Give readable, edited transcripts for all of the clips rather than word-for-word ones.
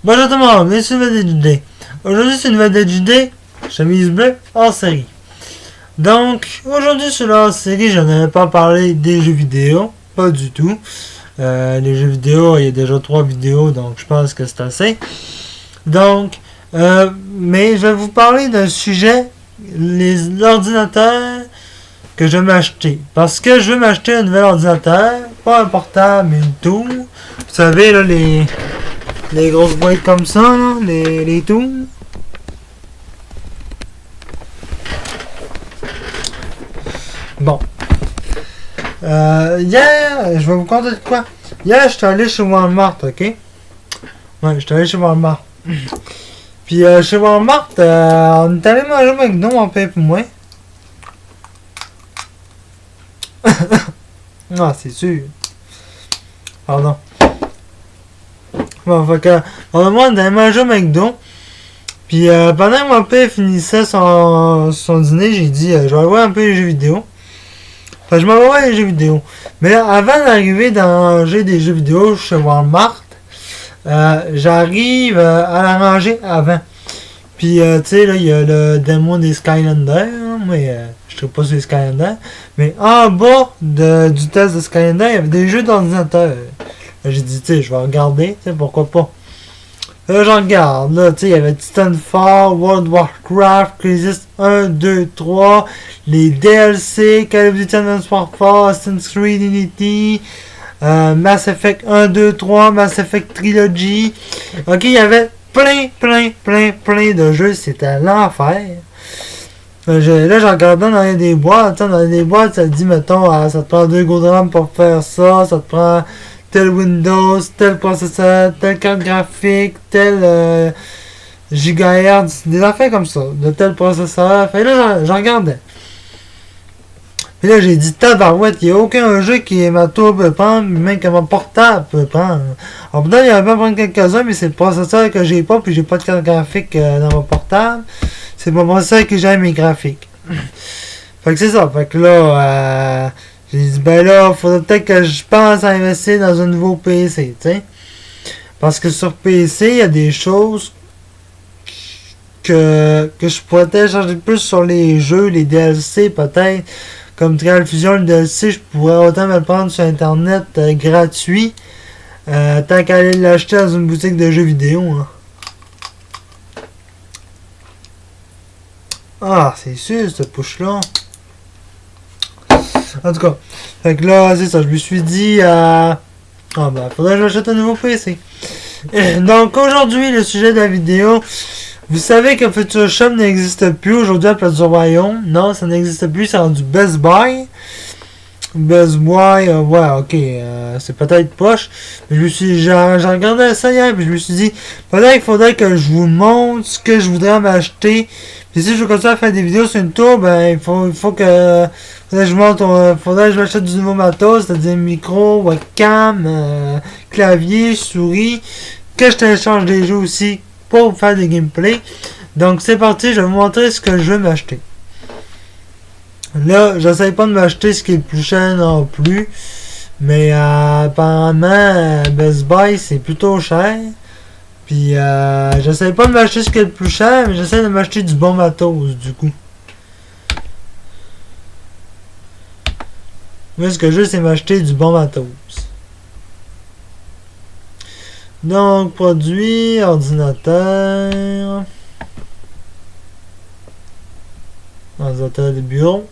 Bonjour tout le monde, bienvenue sur une nouvelle DJD. Aujourd'hui c'est une nouvelle DJD, chemise bleue, hors série. Donc aujourd'hui sur la hors série, je n'avais pas parlé des jeux vidéo, pas du tout. Les jeux vidéo, il y a déjà 3 vidéos, donc je pense que c'est assez. Donc, mais je vais vous parler d'un sujet, l'ordinateur que je vais m'acheter. Parce que je veux m'acheter un nouvel ordinateur, pas un portable, mais une tour. Vous savez, là, les grosses boîtes comme ça, là, les tours. Bon. Hier, je vais vous conter de quoi. Hier, je suis allé chez Walmart, ok? Ouais, je suis allé chez Walmart. Puis chez Walmart, on est allé manger au McDo, mon père et moi. Ah, c'est sûr. Pardon. Bon, fait que, moi, on est allé manger au McDo. Puis pendant que mon père finissait son dîner, j'ai dit, je vais aller voir un peu les jeux vidéo. Fait que je m'en vais voir les jeux vidéo. Mais là, avant d'arriver dans la rangée des jeux vidéo chez Walmart, j'arrive à la rangée avant. Puis, tu sais, là, il y a le démo des Skylanders, hein, mais je ne sais pas sur les Skylanders. Mais en bas du test de Skylanders, il y avait des jeux d'ordinateur. J'ai dit, tu sais, je vais regarder, tu sais, pourquoi pas. Là, je regarde, là, tu sais, il y avait Titanfall, World of Warcraft, Crisis 1, 2, 3, les DLC, Call of Duty Advanced Warfare, Assassin's Creed Unity, Mass Effect 1, 2, 3, Mass Effect Trilogy. Ok, il y avait plein de jeux, c'était l'enfer. Là, je regardais dans des boîtes, dans des boîtes, ça dit, mettons, ça te prend 2 Go de RAM pour faire ça, ça te prend tel Windows, tel processeur, telle carte graphique, tel gigahertz, des affaires comme ça, de tel processeur. Fait là, j'en regardais. Puis là, j'ai dit, tabarouette, il n'y a aucun jeu qui ma tour peut prendre, même que mon portable peut prendre. Alors, peut-être, il y avait prendre quelques-uns, mais c'est le processeur que j'ai pas, puis j'ai pas de carte graphique dans mon portable. C'est pas mon ça que j'ai mes graphiques. Fait que c'est ça. Fait que là, j'ai dit, ben là, faudrait peut-être que je pense à investir dans un nouveau PC, tu sais. Parce que sur PC, il y a des choses que je pourrais télécharger plus sur les jeux, les DLC peut-être. Comme Trial Fusion, le DLC, je pourrais autant me le prendre sur Internet gratuit. Tant qu'à aller l'acheter dans une boutique de jeux vidéo. Hein. Ah, c'est sûr, cette push-là. En tout cas, fait que là, c'est ça, je me suis dit, faudrait que j'achète un nouveau PC. Donc, aujourd'hui, le sujet de la vidéo, vous savez que Future Shop n'existe plus aujourd'hui à Place du Royaume. Non, ça n'existe plus, c'est rendu Best Buy. Best Buy, ouais, ok, c'est peut-être poche. Mais j'ai regardé ça hier, puis je me suis dit, peut-être qu'il faudrait que je vous montre ce que je voudrais m'acheter. Puis si je veux continuer à faire des vidéos sur une tour, ben, il faut que faudrait que je m'achète du nouveau matos, c'est-à-dire micro, webcam, clavier, souris, que je télécharge des jeux aussi pour faire des gameplays. Donc c'est parti, je vais vous montrer ce que je veux m'acheter. Là, j'essaye pas de m'acheter ce qui est le plus cher non plus, mais apparemment Best Buy c'est plutôt cher. Puis j'essaie pas de m'acheter ce qui est le plus cher, mais j'essaie de m'acheter du bon matos du coup. Moi ce que je veux c'est m'acheter du bon matos. Donc produit, ordinateur de bureau.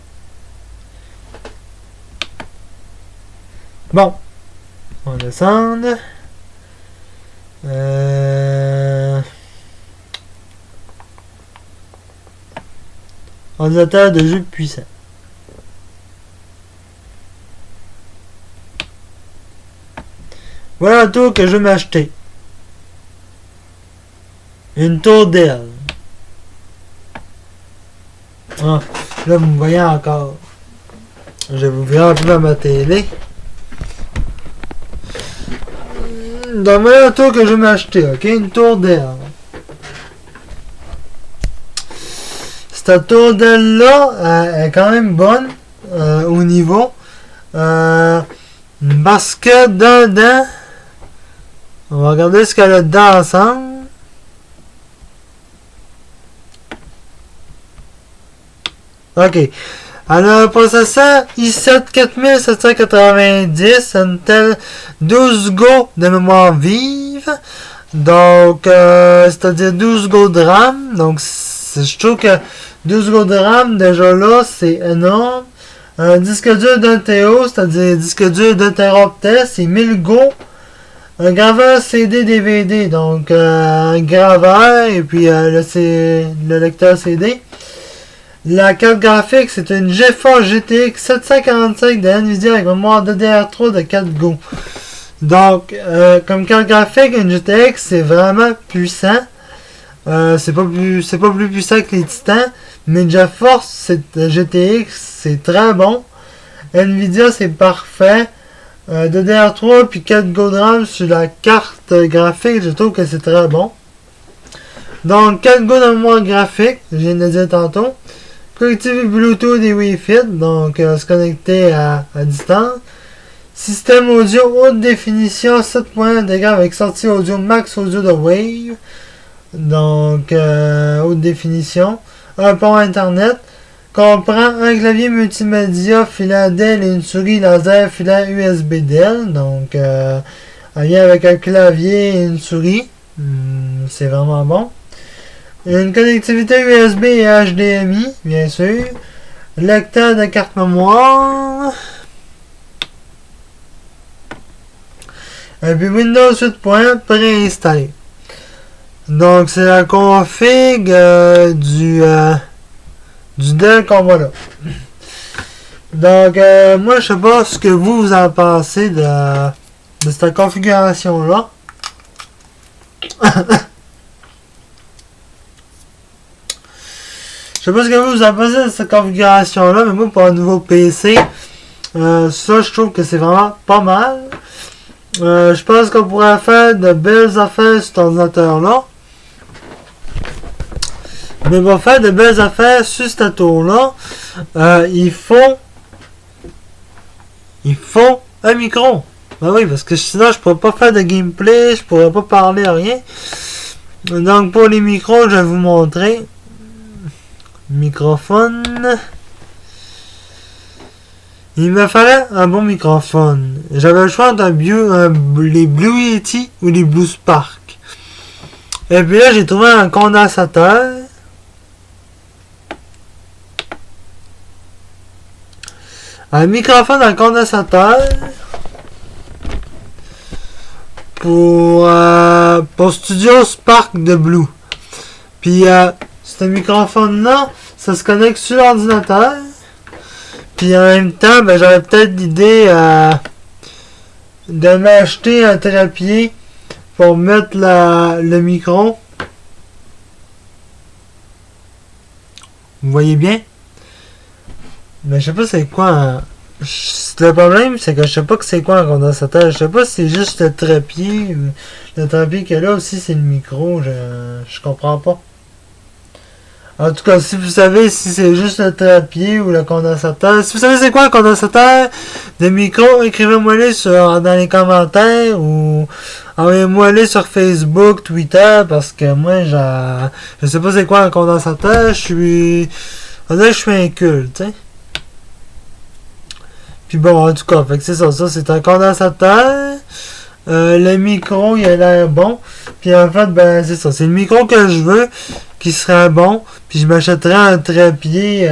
Bon, on descend. Ordinateur de jeu puissant. Voilà la tour que je vais m'acheter. Une tour Dell. Ah, là vous me voyez encore. Je vais vous verrai un peu à ma télé. Donc voilà la tour que je vais m'acheter, ok? Une tour Dell. Cette tour Dell là est quand même bonne au niveau. Parce que dedans, on va regarder ce qu'elle a dedans ensemble. Ok. Alors, le processeur i7 4790, Intel 12 Go de mémoire vive. Donc, c'est-à-dire 12 Go de RAM. Donc, je trouve que 12 Go de RAM, déjà là, c'est énorme. Un disque dur d'un TO, c'est-à-dire disque dur d'un Teraoctet, c'est 1000 Go. Un graveur CD DVD, donc un graveur et puis le lecteur CD. La carte graphique, c'est une GeForce GTX 745 de Nvidia avec mémoire DDR3 de 4 Go. Donc, comme carte graphique, une GTX, c'est vraiment puissant. C'est pas plus puissant que les Titans, mais une GeForce GTX, c'est très bon. Nvidia, c'est parfait. DDR3 puis 4 Go de RAM sur la carte graphique, je trouve que c'est très bon. Donc, 4 Go de mémoire graphique, je viens de le dire tantôt. Connectivité Bluetooth et Wi-Fi, donc se connecter à distance. Système audio haute définition 7.1 degrés avec sortie audio max audio de Wave. Donc haute définition. Un port internet. Comprend un clavier multimédia filaire Dell et une souris laser filaire USB Dell. Donc elle vient avec un clavier et une souris. C'est vraiment bon. Une connectivité USB et HDMI, bien sûr. Lecteur de carte mémoire. Et puis Windows 8.1 préinstallé. Donc c'est la config du Dell qu'on voit là. Donc moi je sais pas ce que vous en pensez de cette configuration là. Je sais pas ce que vous en pensez de cette configuration là, mais moi pour un nouveau PC, ça je trouve que c'est vraiment pas mal. Je pense qu'on pourrait faire de belles affaires sur cet ordinateur là. Mais pour faire de belles affaires sur cette tour là, il faut un micro. Ben oui, parce que sinon je pourrais pas faire de gameplay, je pourrais pas parler à rien. Donc pour les micros, je vais vous montrer. Microphone. Il me fallait un bon microphone. J'avais le choix entre les Blue Yeti ou les Blue Spark. Et puis là, j'ai trouvé un condensateur. Un microphone, un condensateur. Pour Studio Spark de Blue. Puis ce microphone-là, ça se connecte sur l'ordinateur. Puis en même temps, ben, j'aurais peut-être l'idée de m'acheter un trépied pour mettre le micro. Vous voyez bien? Mais je sais pas c'est quoi le problème, c'est que je sais pas que c'est quoi un condensateur. Je sais pas si c'est juste le trépied. Le trépied que là aussi c'est le micro. Je comprends pas. En tout cas, si vous savez si c'est juste le trépied ou le condensateur, si vous savez c'est quoi un condensateur de micro, écrivez-moi-les dans les commentaires ou envoyez-moi-les sur Facebook, Twitter, parce que moi, je sais pas c'est quoi un condensateur, je suis inculte, tu sais. Puis bon, en tout cas, fait que c'est ça c'est un condensateur. Le micro, il a l'air bon. Puis en fait, ben c'est ça. C'est le micro que je veux qui serait bon. Puis je m'achèterais un trépied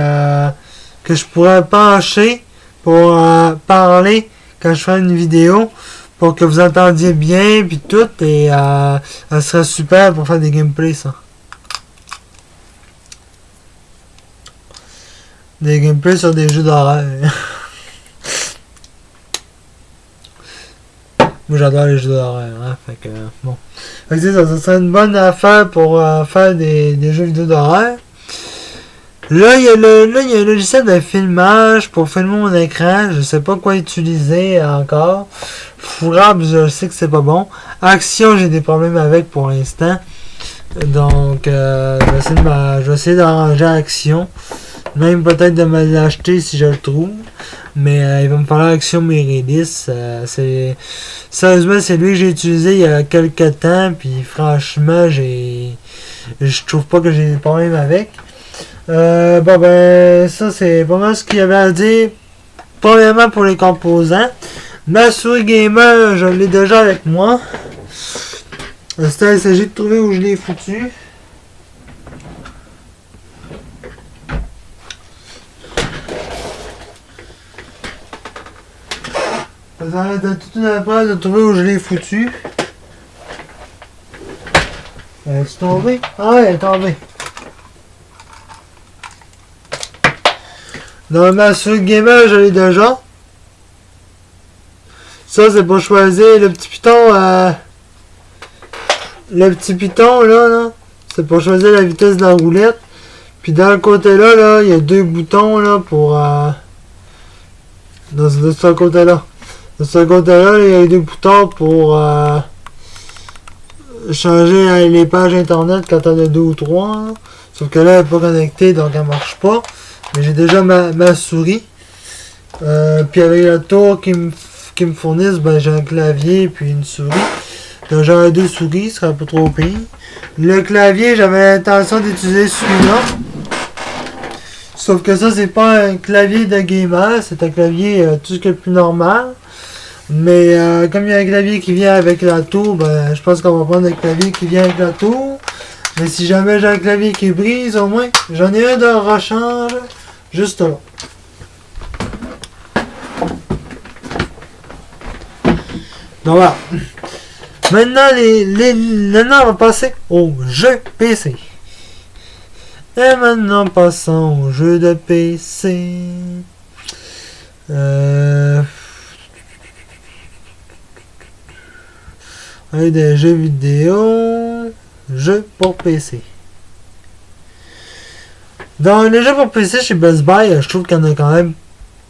que je pourrais pencher pour parler quand je ferai une vidéo. Pour que vous entendiez bien puis tout. Et ça serait super pour faire des gameplays, ça. Des gameplays sur des jeux d'horreur. Moi j'adore les jeux d'horreur, hein, fait que bon. Fait que c'est ça serait une bonne affaire pour faire des jeux vidéo d'horreur. Là, il y a un logiciel de filmage pour filmer mon écran. Je sais pas quoi utiliser encore. Fourable, je sais que c'est pas bon. Action, j'ai des problèmes avec pour l'instant. Donc, je vais essayer d'arranger Action. Même peut-être de me l'acheter si je le trouve. Mais il va me falloir Action Meredith. Sérieusement, c'est lui que j'ai utilisé il y a quelques temps. Puis franchement, je trouve pas que j'ai des problèmes avec. Bon ben, ça c'est pas mal ce qu'il y avait à dire. Premièrement pour les composants. Ma souris gamer, je l'ai déjà avec moi. Il s'agit de trouver où je l'ai foutu. Ça va être toute une affaire de trouver où je l'ai foutu. Elle est tombée? Ah ouais, elle est tombée. Dans ma souris gamer, je l'ai déjà. Ça, c'est pour choisir le petit piton. Le petit piton, là, c'est pour choisir la vitesse de la roulette. Puis dans le côté là, il y a deux boutons, là, pour... de ce côté-là. De ce côté-là, il y a deux boutons pour changer les pages internet quand on a deux ou trois. Là. Sauf que là, elle n'est pas connectée, donc elle marche pas. Mais j'ai déjà ma souris. Puis avec la tour qui me fournissent, ben, j'ai un clavier puis une souris. Donc j'aurais deux souris, ce serait pas trop pire. Le clavier, j'avais l'intention d'utiliser celui-là. Sauf que ça, c'est pas un clavier de gamer, c'est un clavier tout ce qui est plus normal. Mais comme il y a un clavier qui vient avec la tour, ben je pense qu'on va prendre le clavier qui vient avec la tour. Mais si jamais j'ai un clavier qui brise, au moins, j'en ai un de rechange, juste là. Donc voilà. Maintenant, maintenant, on va passer au jeu PC. Et maintenant, passons au jeu de PC. Avec des jeux vidéo. Jeux pour PC. Dans les jeux pour PC chez Best Buy, je trouve qu'il y en a quand même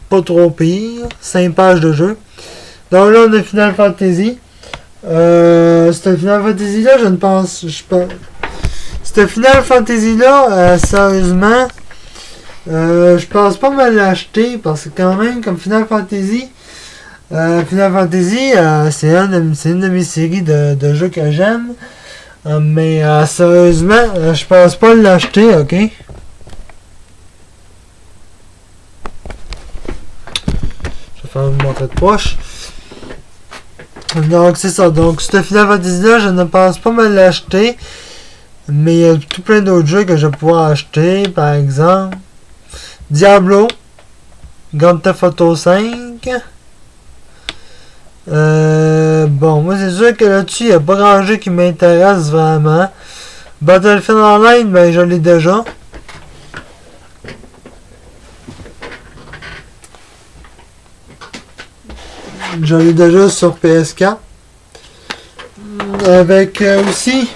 pas trop pire. 5 pages de jeu. Donc là, on a Final Fantasy. Cette Final Fantasy là, je ne pense pas. Cette Final Fantasy là, sérieusement, je pense pas me l'acheter parce que quand même, comme Final Fantasy, c'est une de mes séries de jeux que j'aime. Mais sérieusement, je pense pas l'acheter, ok? Je vais faire une montée de poche. Donc c'est ça. Donc cette Final Fantasy là, je ne pense pas me l'acheter. Mais il y a tout plein d'autres jeux que je pourrais acheter. Par exemple, Diablo, Grand Theft Auto 5. Bon, moi c'est sûr que là-dessus, il n'y a pas grand jeu qui m'intéresse vraiment. Battlefield Online, ben je l'ai déjà. Je l'ai déjà sur PS4. Avec aussi...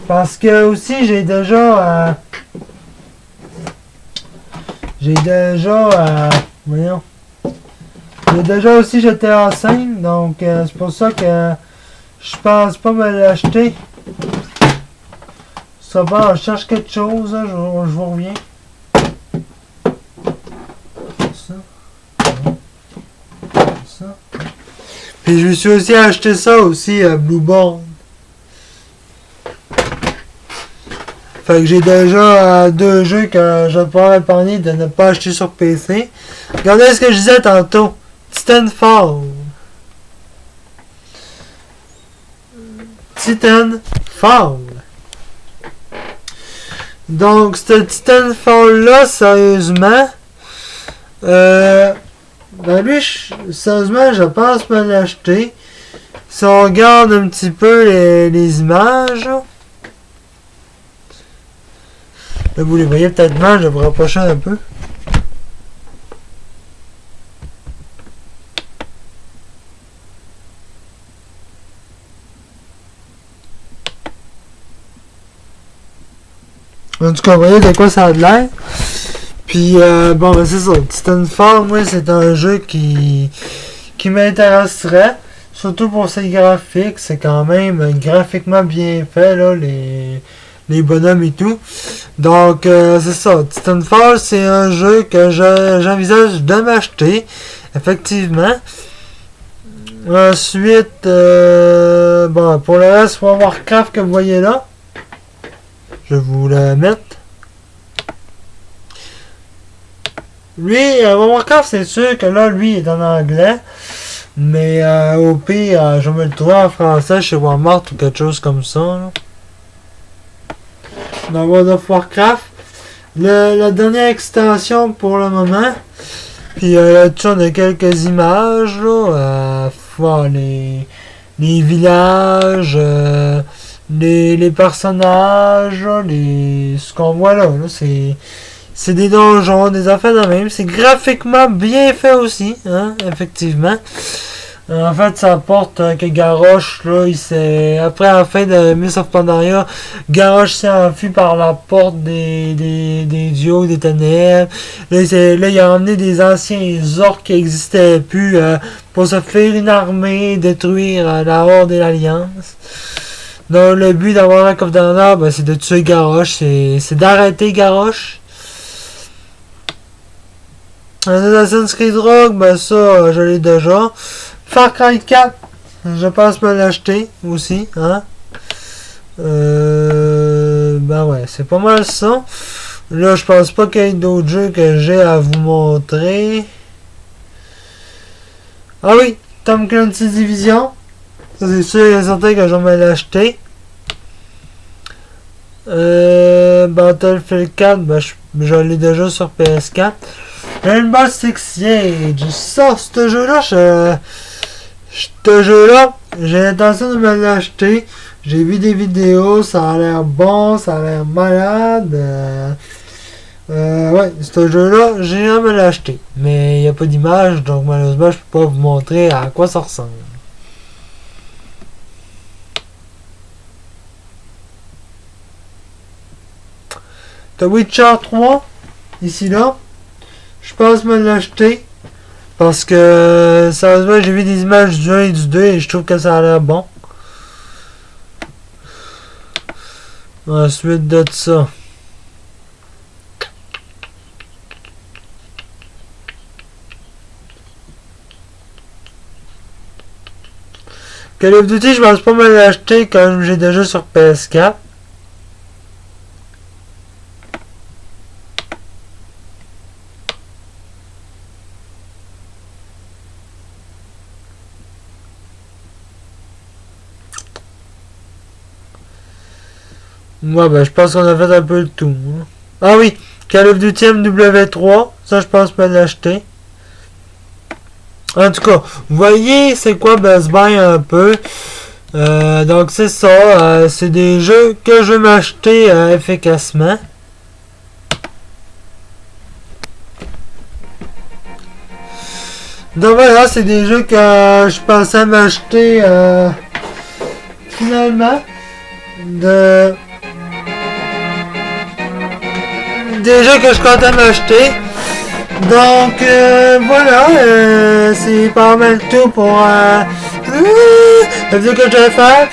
Parce que aussi j'ai déjà... voyons. J'ai déjà aussi GTA 5, donc c'est pour ça que je pense pas me l'acheter. Ça va, je cherche quelque chose, hein, je vous reviens. Ça. Ça. Puis je me suis aussi acheté ça aussi, Blueborn. Fait que j'ai déjà deux jeux que je vais pouvoir épargner de ne pas acheter sur PC. Regardez ce que je disais tantôt. Titanfall. Titanfall. Donc, ce Titanfall-là, sérieusement, ben lui, sérieusement, je pense me l'acheter. Si on regarde un petit peu les images, là, vous les voyez peut-être mal, je vais vous rapprocher un peu. En tout cas, vous voyez de quoi ça a de l'air. Puis, bon, ben c'est ça. Titanfall, moi, c'est un jeu qui m'intéresserait. Surtout pour ses graphiques. C'est quand même graphiquement bien fait, là, les bonhommes et tout. Donc, c'est ça. Titanfall, c'est un jeu que j'envisage de m'acheter. Effectivement. Ensuite, bon, pour le reste, World of Warcraft que vous voyez là, je vais vous le mettre. Lui, World of Warcraft, c'est sûr que là, lui, est en anglais. Mais au pire, je me le trouve en français chez Walmart ou quelque chose comme ça. Là. Dans World of Warcraft. La dernière extension pour le moment. Puis là-dessus, on a quelques images. Là, les villages, les personnages, ce qu'on voit là. C'est des donjons, des affaires de même. C'est graphiquement bien fait aussi, hein, effectivement. En fait, ça apporte que Garrosh, là, après la fin de Mists of Pandaria, Garrosh s'est enfui par la porte des dieux, des ténèbres. Là, il a emmené des anciens orques qui n'existaient plus pour se faire une armée, détruire la Horde et l'Alliance. Donc, le but d'avoir un Coffre d'honneur, ben, c'est de tuer Garrosh, c'est d'arrêter Garrosh. Assassin's Creed Rogue, ben ça, je l'ai déjà. Far Cry 4, je pense me l'acheter aussi, hein. Ben ouais, c'est pas mal ça. Là, je pense pas qu'il y ait d'autres jeux que j'ai à vous montrer. Ah oui, Tom Clancy Division. Ça, c'est sûr et certain que je vais me l'acheter. Battlefield 4, ben je l'ai déjà sur PS4. Rainbow Six Siege. Ça, ce jeu-là, j'ai l'intention de me l'acheter. J'ai vu des vidéos, ça a l'air bon, ça a l'air malade. Ouais, ce jeu-là, j'ai à me l'acheter. Mais il n'y a pas d'image, donc malheureusement, je peux pas vous montrer à quoi ça ressemble. The Witcher 3, ici là. Je pense me l'acheter. Parce que sérieusement, j'ai vu des images du 1 et du 2 et je trouve que ça a l'air bon. Ensuite de ça. Call of Duty, je pense pas me l'acheter comme j'ai déjà sur PS4. Ouais, ben, je pense qu'on a fait un peu le tout. Hein. Ah oui, Call of Duty MW3, ça je pense me l'acheter. En tout cas, vous voyez c'est quoi Best Buy un peu. Donc c'est ça, c'est des jeux que je vais m'acheter efficacement. Donc voilà, c'est des jeux que je pensais m'acheter finalement. Des jeux que je comptais m'acheter. Donc voilà, c'est pas mal tout pour la vidéo que je vais faire.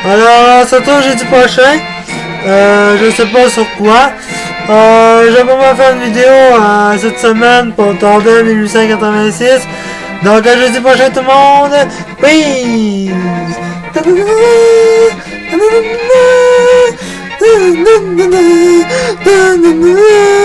Alors, ça se retrouve jeudi prochain. Je sais pas sur quoi. Je vais pas faire une vidéo cette semaine pour Tordel 1886. Donc à jeudi prochain tout le monde. Peace. Na na na na na na na na na